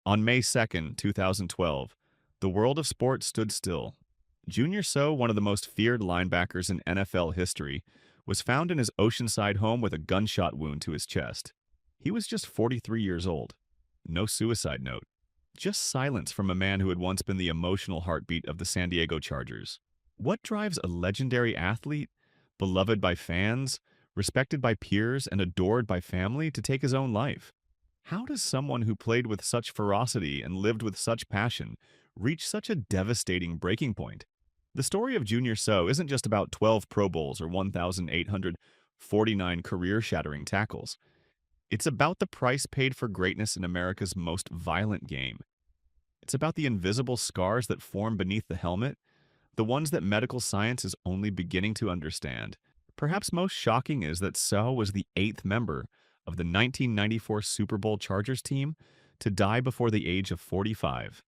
On May 2nd, 2012, the world of sports stood still. Junior Seau, one of the most feared linebackers in NFL history, was found in his Oceanside home with a gunshot wound to his chest. He was just 43 years old. No suicide note. Just silence from a man who had once been the emotional heartbeat of the San Diego Chargers. What drives a legendary athlete, beloved by fans, respected by peers, and adored by family, to take his own life? How does someone who played with such ferocity and lived with such passion reach such a devastating breaking point? The story of Junior Seau isn't just about 12 Pro Bowls or 1,849 career-shattering tackles. It's about the price paid for greatness in America's most violent game. It's about the invisible scars that form beneath the helmet, the ones that medical science is only beginning to understand. Perhaps most shocking is that Seau was the eighth member of the 1994 Super Bowl Chargers team to die before the age of 45.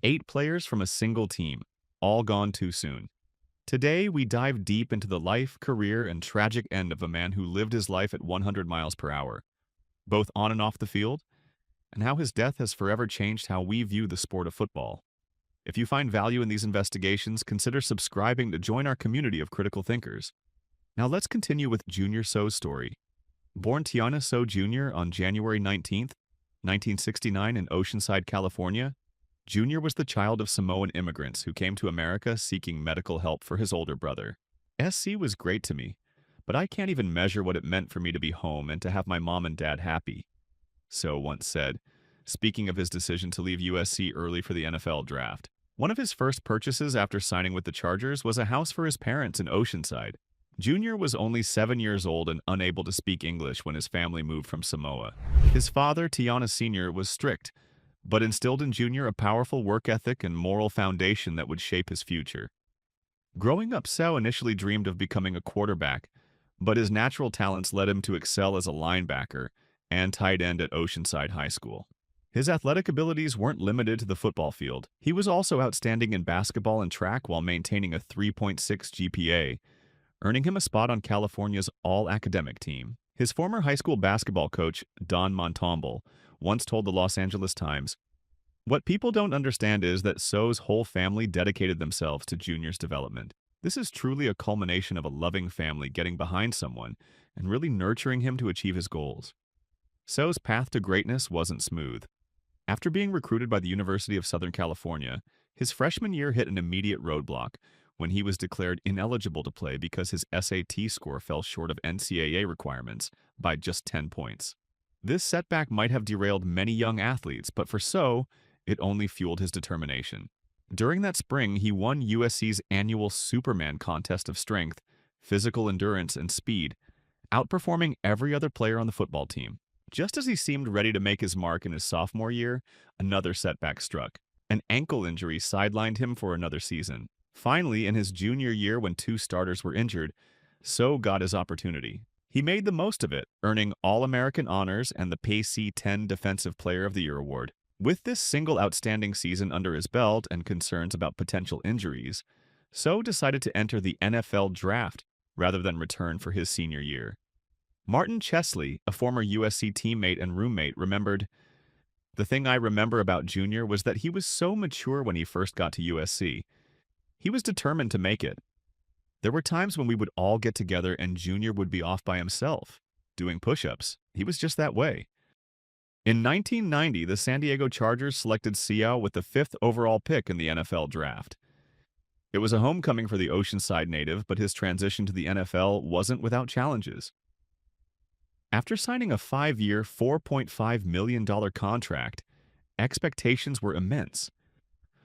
8 players from a single team, all gone too soon. Today, we dive deep into the life, career, and tragic end of a man who lived his life at 100 miles per hour, both on and off the field, and how his death has forever changed how we view the sport of football. If you find value in these investigations, consider subscribing to join our community of critical thinkers. Now let's continue with Junior Seau's story. Born Tiana Seau Jr. on January 19, 1969 in Oceanside, California, Junior was the child of Samoan immigrants who came to America seeking medical help for his older brother. SC was great to me, but I can't even measure what it meant for me to be home and to have my mom and dad happy, Seau once said, speaking of his decision to leave USC early for the NFL draft. One of his first purchases after signing with the Chargers was a house for his parents in Oceanside. Junior was only 7 years old and unable to speak English when his family moved from Samoa. His father, Tiana Sr., was strict, but instilled in Junior a powerful work ethic and moral foundation that would shape his future. Growing up, Seau initially dreamed of becoming a quarterback, but his natural talents led him to excel as a linebacker and tight end at Oceanside High School. His athletic abilities weren't limited to the football field. He was also outstanding in basketball and track while maintaining a 3.6 GPA, earning him a spot on California's all-academic team. His former high school basketball coach, Don Montomble, once told the Los Angeles Times, "What people don't understand is that Seau's whole family dedicated themselves to Junior's development. This is truly a culmination of a loving family getting behind someone and really nurturing him to achieve his goals." Seau's path to greatness wasn't smooth. After being recruited by the University of Southern California, his freshman year hit an immediate roadblock when he was declared ineligible to play because his SAT score fell short of NCAA requirements by just 10 points. This setback might have derailed many young athletes, but for Seau, it only fueled his determination. During that spring, he won USC's annual Superman contest of strength, physical endurance, and speed, outperforming every other player on the football team. Just as he seemed ready to make his mark in his sophomore year, another setback struck. An ankle injury sidelined him for another season. Finally, in his junior year when 2 starters were injured, Seau got his opportunity. He made the most of it, earning All-American honors and the PAC-10 Defensive Player of the Year award. With this single outstanding season under his belt and concerns about potential injuries, Seau decided to enter the NFL draft rather than return for his senior year. Martin Chesley, a former USC teammate and roommate, remembered, "The thing I remember about Junior was that he was so mature when he first got to USC. He was determined to make it. There were times when we would all get together and Junior would be off by himself, doing push-ups. He was just that way." In 1990, the San Diego Chargers selected Seau with the 5th overall pick in the NFL draft. It was a homecoming for the Oceanside native, but his transition to the NFL wasn't without challenges. After signing a 5-year, $4.5 million contract, expectations were immense.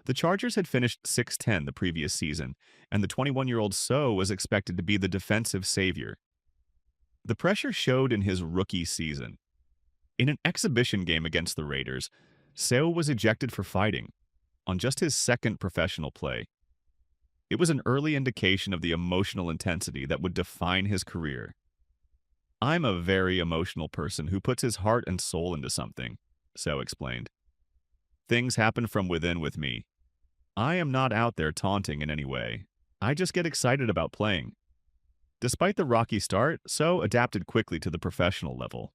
The Chargers had finished 6-10 the previous season, and the 21-year-old Seau was expected to be the defensive savior. The pressure showed in his rookie season. In an exhibition game against the Raiders, Seau was ejected for fighting, on just his second professional play. It was an early indication of the emotional intensity that would define his career. "I'm a very emotional person who puts his heart and soul into something," Seau explained. "Things happen from within with me. I am not out there taunting in any way. I just get excited about playing." Despite the rocky start, Seau adapted quickly to the professional level.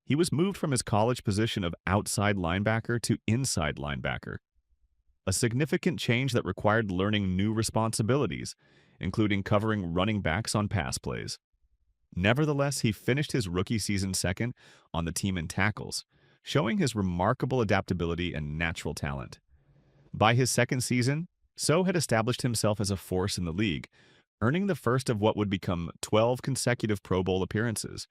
He was moved from his college position of outside linebacker to inside linebacker, a significant change that required learning new responsibilities, including covering running backs on pass plays. Nevertheless, he finished his rookie season second on the team in tackles, showing his remarkable adaptability and natural talent. By his second season, Seau had established himself as a force in the league, earning the first of what would become 12 consecutive Pro Bowl appearances,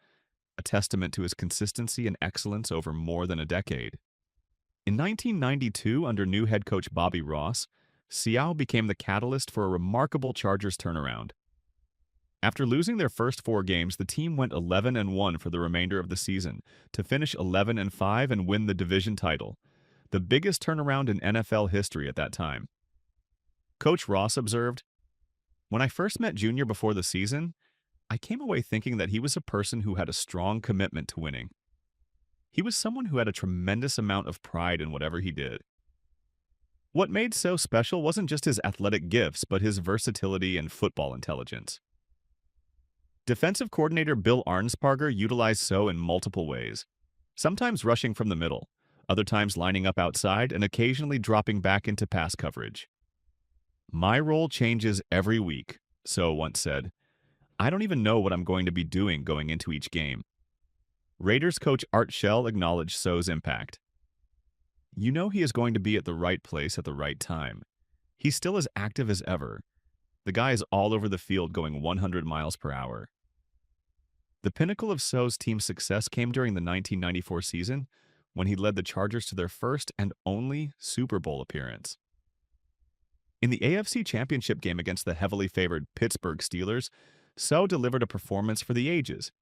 a testament to his consistency and excellence over more than a decade. In 1992, under new head coach Bobby Ross, Seau became the catalyst for a remarkable Chargers turnaround. After losing their first 4 games, the team went 11-1 for the remainder of the season, to finish 11-5 and win the division title, the biggest turnaround in NFL history at that time. Coach Ross observed, "When I first met Junior before the season, I came away thinking that he was a person who had a strong commitment to winning. He was someone who had a tremendous amount of pride in whatever he did." What made Seau special wasn't just his athletic gifts, but his versatility and football intelligence. Defensive coordinator Bill Arnsparger utilized Seau in multiple ways, sometimes rushing from the middle, other times lining up outside, and occasionally dropping back into pass coverage. "My role changes every week," Seau once said. "I don't even know what I'm going to be doing going into each game." Raiders coach Art Shell acknowledged Seau's impact. "You know he is going to be at the right place at the right time. He's still as active as ever. The guy is all over the field going 100 miles per hour." The pinnacle of Seau's team's success came during the 1994 season, when he led the Chargers to their first and only Super Bowl appearance. In the AFC Championship game against the heavily favored Pittsburgh Steelers, Seau delivered a performance for the ages.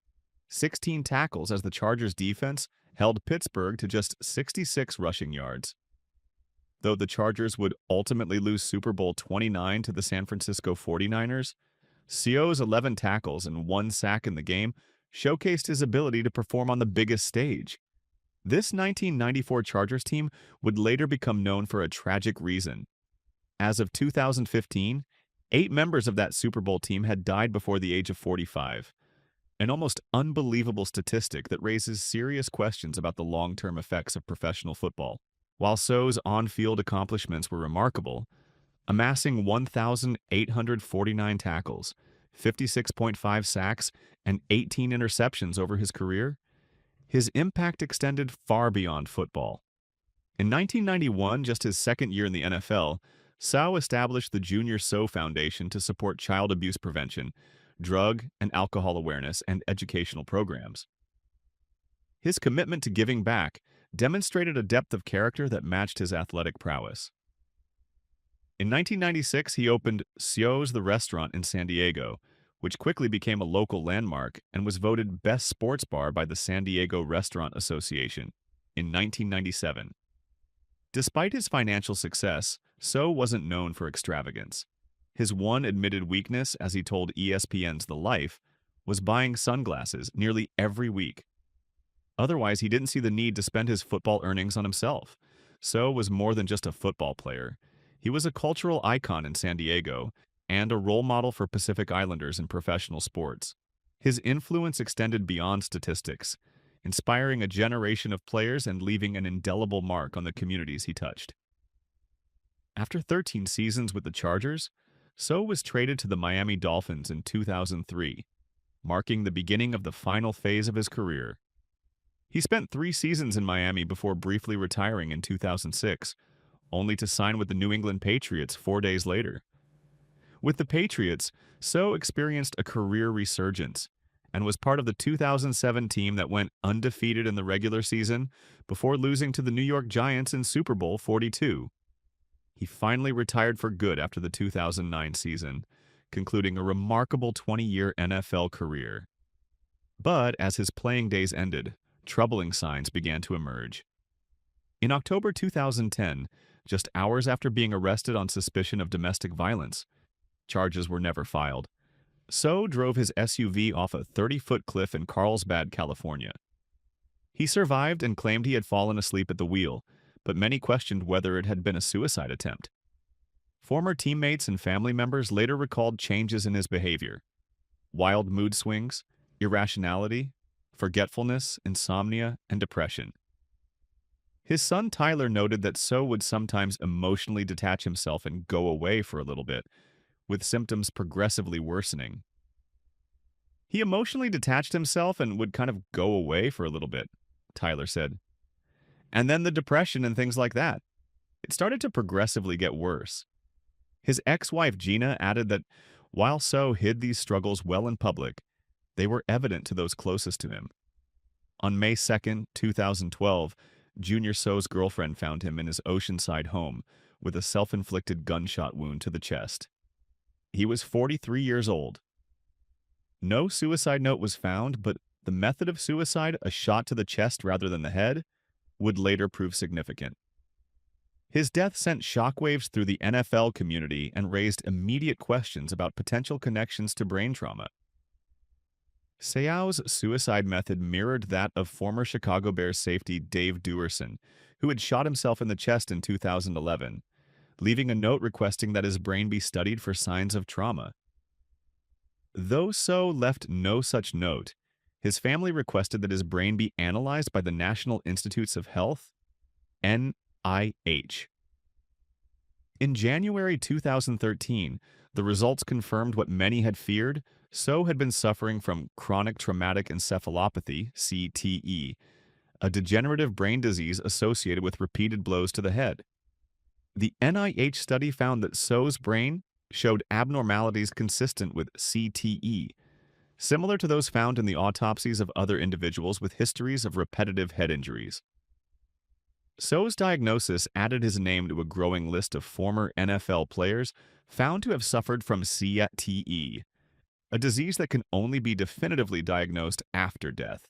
16 tackles as the Chargers' defense held Pittsburgh to just 66 rushing yards. Though the Chargers would ultimately lose Super Bowl 29 to the San Francisco 49ers, Seau's 11 tackles and 1 sack in the game showcased his ability to perform on the biggest stage. This 1994 Chargers team would later become known for a tragic reason. As of 2015, 8 members of that Super Bowl team had died before the age of 45, an almost unbelievable statistic that raises serious questions about the long-term effects of professional football. While Seau's on-field accomplishments were remarkable, amassing 1,849 tackles, 56.5 sacks, and 18 interceptions over his career, his impact extended far beyond football. In 1991, just his second year in the NFL, Seau established the Junior Seau Foundation to support child abuse prevention, drug and alcohol awareness, and educational programs. His commitment to giving back demonstrated a depth of character that matched his athletic prowess. In 1996, he opened Seau's the Restaurant in San Diego, which quickly became a local landmark and was voted Best Sports Bar by the San Diego Restaurant Association in 1997. Despite his financial success, Seau wasn't known for extravagance. His one admitted weakness, as he told ESPN's The Life, was buying sunglasses nearly every week. Otherwise, he didn't see the need to spend his football earnings on himself. Seau was more than just a football player. He was a cultural icon in San Diego and a role model for Pacific Islanders in professional sports. His influence extended beyond statistics, inspiring a generation of players and leaving an indelible mark on the communities he touched. After 13 seasons with the Chargers, Seau was traded to the Miami Dolphins in 2003, marking the beginning of the final phase of his career. He spent 3 seasons in Miami before briefly retiring in 2006, only to sign with the New England Patriots 4 days later. With the Patriots, Seau experienced a career resurgence and was part of the 2007 team that went undefeated in the regular season before losing to the New York Giants in Super Bowl 42. He finally retired for good after the 2009 season, concluding a remarkable 20-year NFL career. But as his playing days ended, troubling signs began to emerge. In October 2010, just hours after being arrested on suspicion of domestic violence, charges were never filed, Seau drove his SUV off a 30-foot cliff in Carlsbad, California. He survived and claimed he had fallen asleep at the wheel, but many questioned whether it had been a suicide attempt. Former teammates and family members later recalled changes in his behavior: wild mood swings, irrationality, forgetfulness, insomnia, and depression. His son Tyler noted that Seau would sometimes emotionally detach himself and go away for a little bit, with symptoms progressively worsening. He emotionally detached himself and would kind of go away for a little bit, Tyler said. And then the depression and things like that. It started to progressively get worse. His ex-wife Gina added that while Seau hid these struggles well in public, they were evident to those closest to him. On May 2, 2012, Junior Seau's girlfriend found him in his Oceanside home with a self-inflicted gunshot wound to the chest. He was 43 years old. No suicide note was found, but the method of suicide, a shot to the chest rather than the head, would later prove significant. His death sent shockwaves through the NFL community and raised immediate questions about potential connections to brain trauma. Seau's suicide method mirrored that of former Chicago Bears safety Dave Duerson, who had shot himself in the chest in 2011, leaving a note requesting that his brain be studied for signs of trauma. Though Seau left no such note, his family requested that his brain be analyzed by the National Institutes of Health, NIH. In January 2013, the results confirmed what many had feared. Seau had been suffering from chronic traumatic encephalopathy, CTE, a degenerative brain disease associated with repeated blows to the head. The NIH study found that Seau's brain showed abnormalities consistent with CTE, similar to those found in the autopsies of other individuals with histories of repetitive head injuries. Seau's diagnosis added his name to a growing list of former NFL players found to have suffered from CTE, a disease that can only be definitively diagnosed after death.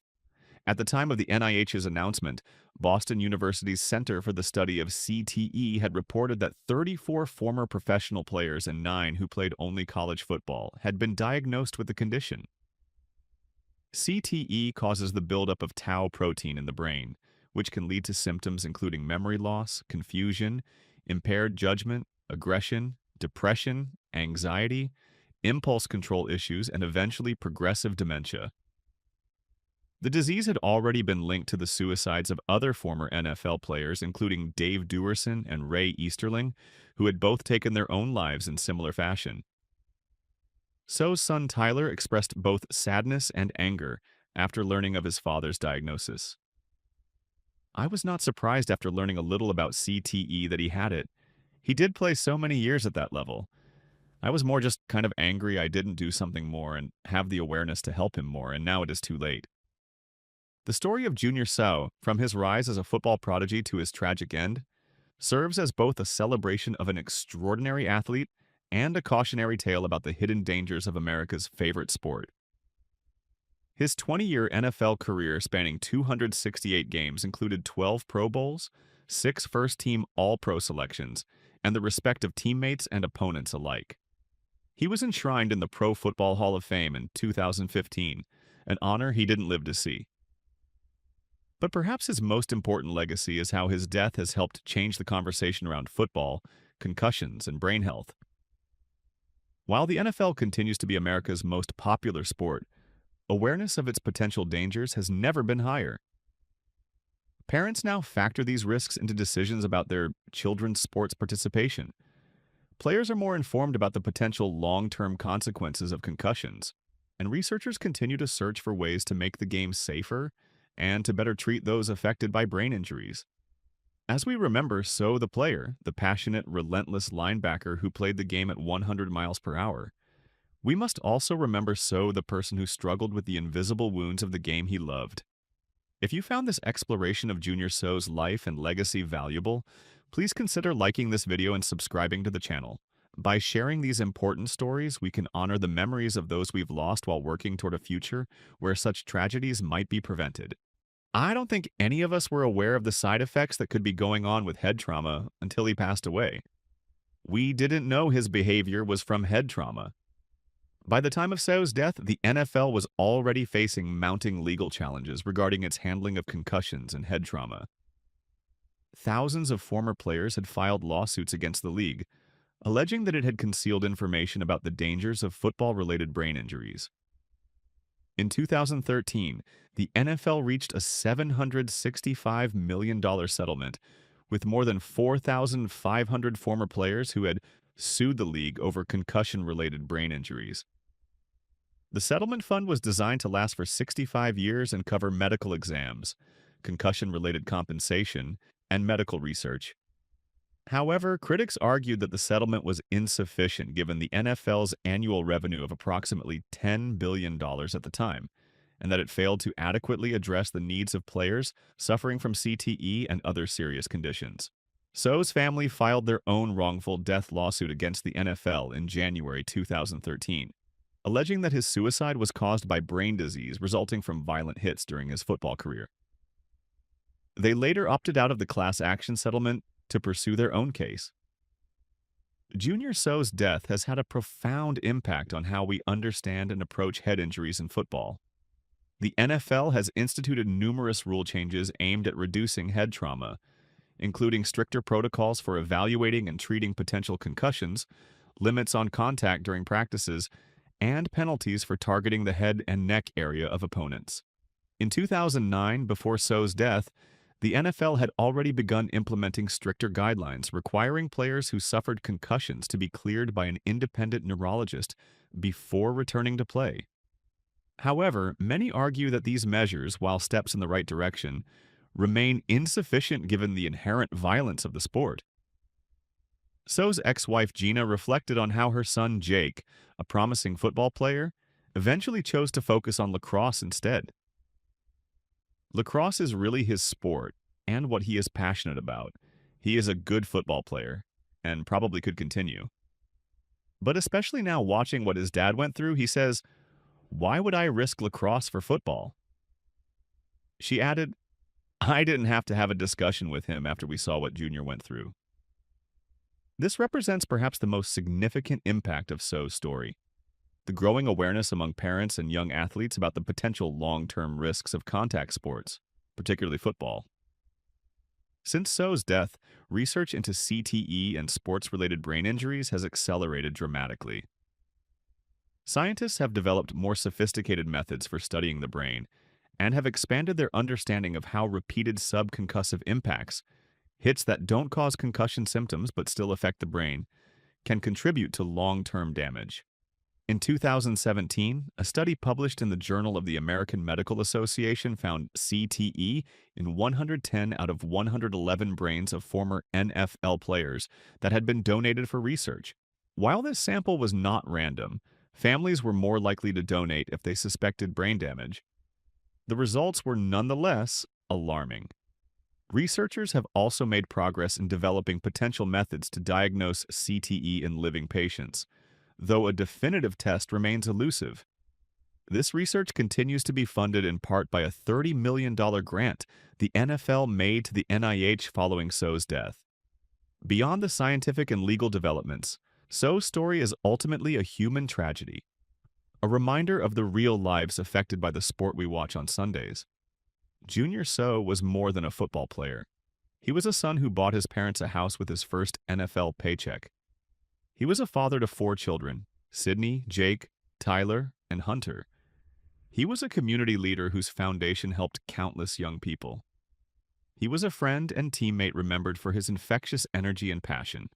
At the time of the NIH's announcement, Boston University's Center for the Study of CTE had reported that 34 former professional players and 9 who played only college football had been diagnosed with the condition. CTE causes the buildup of tau protein in the brain, which can lead to symptoms including memory loss, confusion, impaired judgment, aggression, depression, anxiety, impulse control issues, and eventually progressive dementia. The disease had already been linked to the suicides of other former NFL players, including Dave Duerson and Ray Easterling, who had both taken their own lives in similar fashion. Seau's son Tyler expressed both sadness and anger after learning of his father's diagnosis. I was not surprised after learning a little about CTE that he had it. He did play so many years at that level. I was more just kind of angry I didn't do something more and have the awareness to help him more, and now it is too late. The story of Junior Seau, from his rise as a football prodigy to his tragic end, serves as both a celebration of an extraordinary athlete and a cautionary tale about the hidden dangers of America's favorite sport. His 20-year NFL career spanning 268 games included 12 Pro Bowls, 6 first-team All-Pro selections, and the respect of teammates and opponents alike. He was enshrined in the Pro Football Hall of Fame in 2015, an honor he didn't live to see. But perhaps his most important legacy is how his death has helped change the conversation around football, concussions, and brain health. While the NFL continues to be America's most popular sport, awareness of its potential dangers has never been higher. Parents now factor these risks into decisions about their children's sports participation. Players are more informed about the potential long-term consequences of concussions, and researchers continue to search for ways to make the game safer and to better treat those affected by brain injuries. As we remember Seau the player, the passionate, relentless linebacker who played the game at 100 miles per hour, we must also remember Seau the person who struggled with the invisible wounds of the game he loved. If you found this exploration of Junior Seau's life and legacy valuable, please consider liking this video and subscribing to the channel. By sharing these important stories, we can honor the memories of those we've lost while working toward a future where such tragedies might be prevented. I don't think any of us were aware of the side effects that could be going on with head trauma until he passed away. We didn't know his behavior was from head trauma. By the time of Seau's death, the NFL was already facing mounting legal challenges regarding its handling of concussions and head trauma. Thousands of former players had filed lawsuits against the league, alleging that it had concealed information about the dangers of football-related brain injuries. In 2013, the NFL reached a $765 million settlement with more than 4,500 former players who had sued the league over concussion-related brain injuries. The settlement fund was designed to last for 65 years and cover medical exams, concussion-related compensation, and medical research. However, critics argued that the settlement was insufficient given the NFL's annual revenue of approximately $10 billion at the time, and that it failed to adequately address the needs of players suffering from CTE and other serious conditions. Seau's family filed their own wrongful death lawsuit against the NFL in January 2013, alleging that his suicide was caused by brain disease resulting from violent hits during his football career. They later opted out of the class action settlement to pursue their own case. Junior Seau's death has had a profound impact on how we understand and approach head injuries in football. The NFL has instituted numerous rule changes aimed at reducing head trauma, including stricter protocols for evaluating and treating potential concussions, limits on contact during practices, and penalties for targeting the head and neck area of opponents. In 2009, before Seau's death, the NFL had already begun implementing stricter guidelines requiring players who suffered concussions to be cleared by an independent neurologist before returning to play. However, many argue that these measures, while steps in the right direction, remain insufficient given the inherent violence of the sport. Seau's ex-wife Gina reflected on how her son Jake, a promising football player, eventually chose to focus on lacrosse instead. Lacrosse is really his sport and what he is passionate about. He is a good football player and probably could continue. But especially now watching what his dad went through, he says, "Why would I risk lacrosse for football?" She added, "I didn't have to have a discussion with him after we saw what Junior went through." This represents perhaps the most significant impact of Seau's story: the growing awareness among parents and young athletes about the potential long-term risks of contact sports, particularly football. Since Seau's death, research into CTE and sports-related brain injuries has accelerated dramatically. Scientists have developed more sophisticated methods for studying the brain and have expanded their understanding of how repeated subconcussive impacts, hits that don't cause concussion symptoms but still affect the brain, can contribute to long-term damage. In 2017, a study published in the Journal of the American Medical Association found CTE in 110 out of 111 brains of former NFL players that had been donated for research. While this sample was not random, families were more likely to donate if they suspected brain damage. The results were nonetheless alarming. Researchers have also made progress in developing potential methods to diagnose CTE in living patients, though a definitive test remains elusive. This research continues to be funded in part by a $30 million grant the NFL made to the NIH following Seau's death. Beyond the scientific and legal developments, Seau's story is ultimately a human tragedy, a reminder of the real lives affected by the sport we watch on Sundays. Junior Seau was more than a football player. He was a son who bought his parents a house with his first NFL paycheck. He was a father to 4 children: Sydney, Jake, Tyler, and Hunter. He was a community leader whose foundation helped countless young people. He was a friend and teammate remembered for his infectious energy and passion.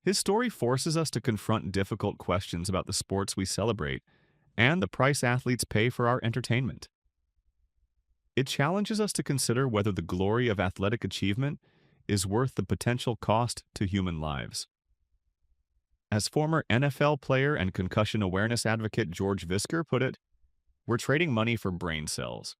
His story forces us to confront difficult questions about the sports we celebrate and the price athletes pay for our entertainment. It challenges us to consider whether the glory of athletic achievement is worth the potential cost to human lives. As former NFL player and concussion awareness advocate George Visker put it, "We're trading money for brain cells."